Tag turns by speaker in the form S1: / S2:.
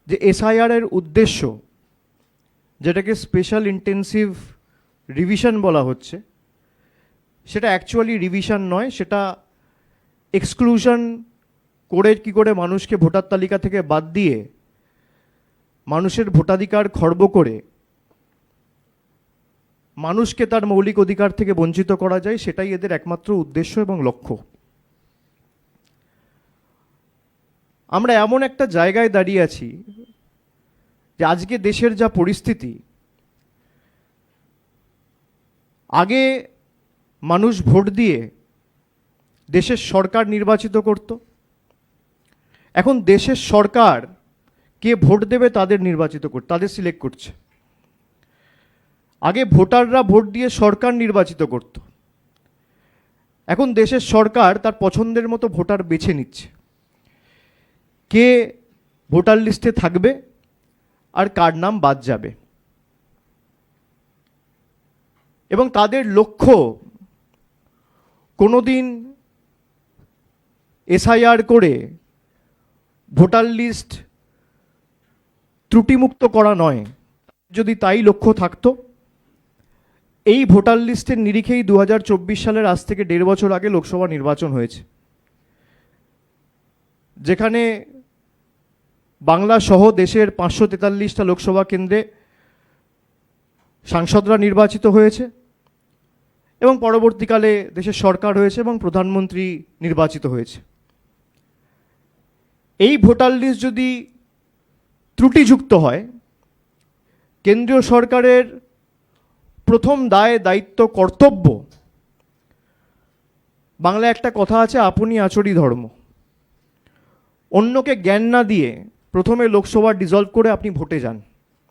S1: যে এসআইআর এর উদ্দেশ্য, যেটাকে স্পেশাল ইন্টেন্সিভ রিভিশন বলা হচ্ছে, সেটা অ্যাকচুয়ালি রিভিশন নয়, সেটা এক্সক্লুশন করে কি করে মানুষকে ভোটার তালিকা থেকে বাদ দিয়ে মানুষের ভোটাধিকার খর্ব করে মানুষকে তার মৌলিক অধিকার থেকে বঞ্চিত করা যায়, সেটাই এদের একমাত্র উদ্দেশ্য এবং লক্ষ্য। আমরা এমন একটা জায়গায় দাঁড়িয়ে আছি যে আজকে দেশের যা পরিস্থিতি, আগে মানুষ ভোট দিয়ে দেশের সরকার নির্বাচিত করত, এখন দেশের সরকার কে ভোট দেবে তাদের নির্বাচিত করতে, তাদের সিলেক্ট করছে। আগে ভোটাররা ভোট দিয়ে সরকার নির্বাচিত করত, এখন দেশের সরকার তার পছন্দের মতো ভোটার বেছে নিচ্ছে কে ভোটার লিস্টে থাকবে আর কার নাম বাদ যাবে। এবং তাদের লক্ষ্য কোনোদিন এসআইআর করে ভোটার লিস্ট ত্রুটিমুক্ত করা নয়। যদি তাই লক্ষ্য থাকতো, এই ভোটার লিস্টের নিরিখেই 2024 সালের আজ থেকে 1.5 বছর আগে লোকসভা নির্বাচন হয়েছে, যেখানে বাংলা সহ দেশের 543টা লোকসভা কেন্দ্রে সাংসদরা নির্বাচিত হয়েছে এবং পরবর্তীকালে দেশের সরকার হয়েছে এবং প্রধানমন্ত্রী নির্বাচিত হয়েছে। এই ভোটার লিস্ট যদি ত্রুটিযুক্ত হয়, কেন্দ্রীয় সরকারের প্রথম দায়, দায়িত্ব, কর্তব্য, বাংলায় একটা কথা আছে, আপনি আচরি ধর্ম। অন্যকে জ্ঞান না দিয়ে প্রথমে লোকসভা ডিসলভ করে আপনি ভোটে যান।